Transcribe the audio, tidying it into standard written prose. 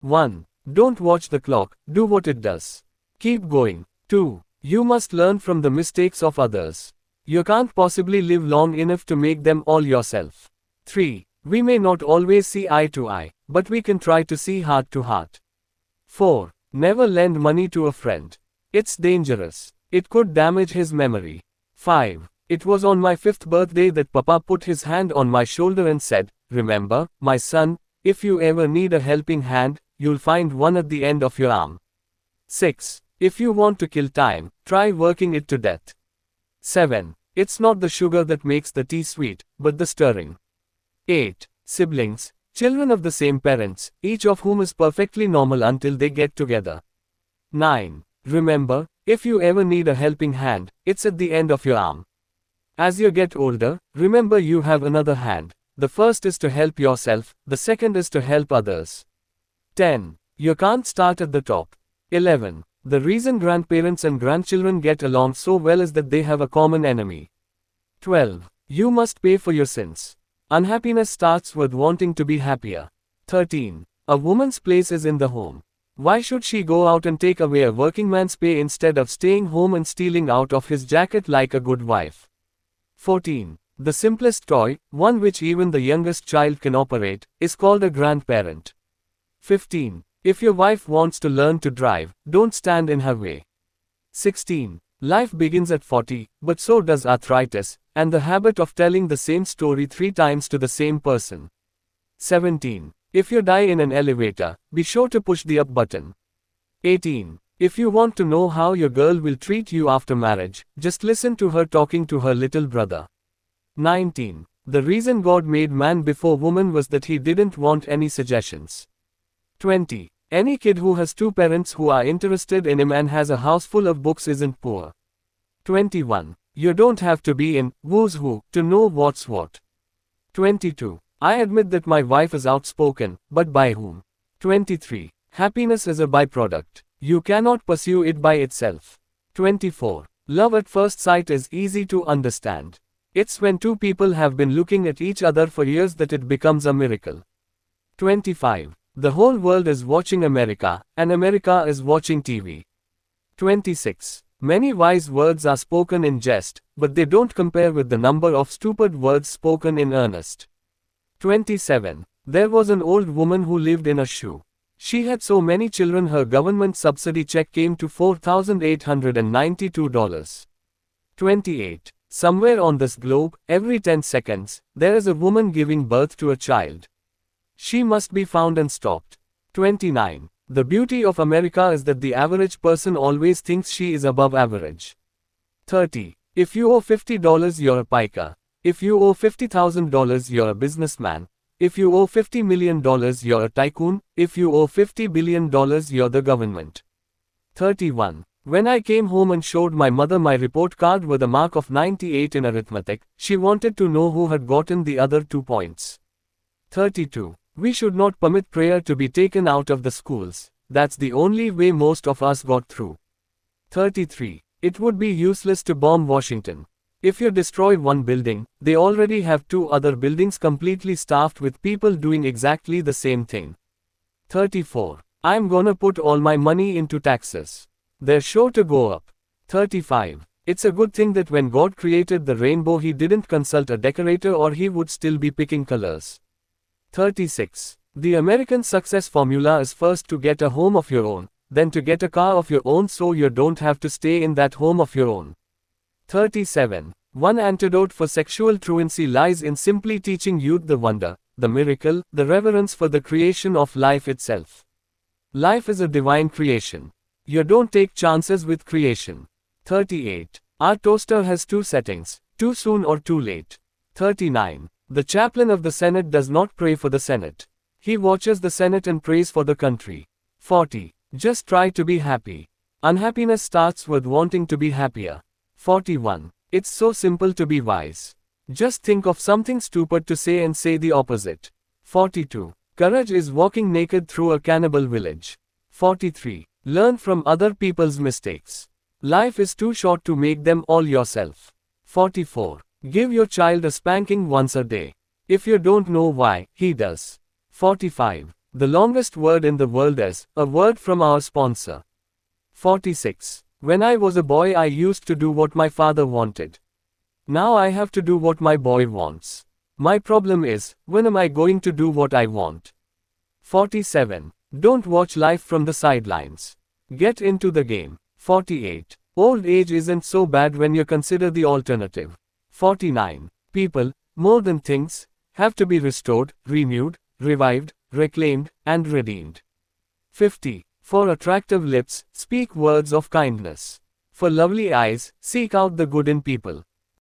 1. Don't watch the clock, do what it does. Keep going. 2. You must learn from the mistakes of others. You can't possibly live long enough to make them all yourself. 3. We may not always see eye to eye, but we can try to see heart to heart. 4. Never lend money to a friend. It's dangerous. It could damage his memory. 5. It was on my 5th birthday that Papa put his hand on my shoulder and said, "Remember, my son, if you ever need a helping hand, you'll find one at the end of your arm." 6. If you want to kill time, try working it to death. 7. It's not the sugar that makes the tea sweet, but the stirring. 8. Siblings, children of the same parents, each of whom is perfectly normal until they get together. 9. Remember, if you ever need a helping hand, it's at the end of your arm. As you get older, remember you have another hand. The first is to help yourself, the second is to help others. 10. You can't start at the top. 11. The reason grandparents and grandchildren get along so well is that they have a common enemy. 12. You must pay for your sins. Unhappiness starts with wanting to be happier. 13. A woman's place is in the home. Why should she go out and take away a working man's pay instead of staying home and stealing out of his jacket like a good wife? 14. The simplest toy, one which even the youngest child can operate, is called a grandparent. 15. If your wife wants to learn to drive, don't stand in her way. 16. Life begins at 40, but so does arthritis, and the habit of telling the same story 3 times to the same person. 17. If you die in an elevator, be sure to push the up button. 18. If you want to know how your girl will treat you after marriage, just listen to her talking to her little brother. 19. The reason God made man before woman was that he didn't want any suggestions. 20. Any kid who has 2 parents who are interested in him and has a house full of books isn't poor. 21. You don't have to be in who's who to know what's what. 22. I admit that my wife is outspoken, but by whom? 23. Happiness is a byproduct. You cannot pursue it by itself. 24. Love at first sight is easy to understand. It's when 2 people have been looking at each other for years that it becomes a miracle. 25. The whole world is watching America, and America is watching TV. 26. Many wise words are spoken in jest, but they don't compare with the number of stupid words spoken in earnest. 27. There was an old woman who lived in a shoe. She had so many children her government subsidy check came to $4,892. 28. Somewhere on this globe, every 10 seconds, there is a woman giving birth to a child. She must be found and stopped. 29. The beauty of America is that the average person always thinks she is above average. 30. If you owe $50, you're a piker. If you owe $50,000, you're a businessman. If you owe $50 million, you're a tycoon. If you owe $50 billion, you're the government. 31. When I came home and showed my mother my report card with a mark of 98 in arithmetic, she wanted to know who had gotten the other 2 points. 32. We should not permit prayer to be taken out of the schools. That's the only way most of us got through. 33. It would be useless to bomb Washington. If you destroy one building, they already have 2 other buildings completely staffed with people doing exactly the same thing. 34. I'm gonna put all my money into taxes. They're sure to go up. 35. It's a good thing that when God created the rainbow he didn't consult a decorator or he would still be picking colors. 36. The American success formula is first to get a home of your own, then to get a car of your own so you don't have to stay in that home of your own. 37. One antidote for sexual truancy lies in simply teaching youth the wonder, the miracle, the reverence for the creation of life itself. Life is a divine creation. You don't take chances with creation. 38. Our toaster has 2 settings, too soon or too late. 39. The chaplain of the Senate does not pray for the Senate. He watches the Senate and prays for the country. 40. Just try to be happy. Unhappiness starts with wanting to be happier. 41. It's so simple to be wise. Just think of something stupid to say and say the opposite. 42. Courage is walking naked through a cannibal village. 43. Learn from other people's mistakes. Life is too short to make them all yourself. 44. Give your child a spanking once a day. If you don't know why, he does. 45. The longest word in the world is a word from our sponsor. 46. When I was a boy, I used to do what my father wanted. Now I have to do what my boy wants. My problem is, when am I going to do what I want? 47. Don't watch life from the sidelines. Get into the game. 48. Old age isn't so bad when you consider the alternative. 49. People, more than things, have to be restored, renewed, revived, reclaimed, and redeemed. 50. For attractive lips, speak words of kindness. For lovely eyes, seek out the good in people.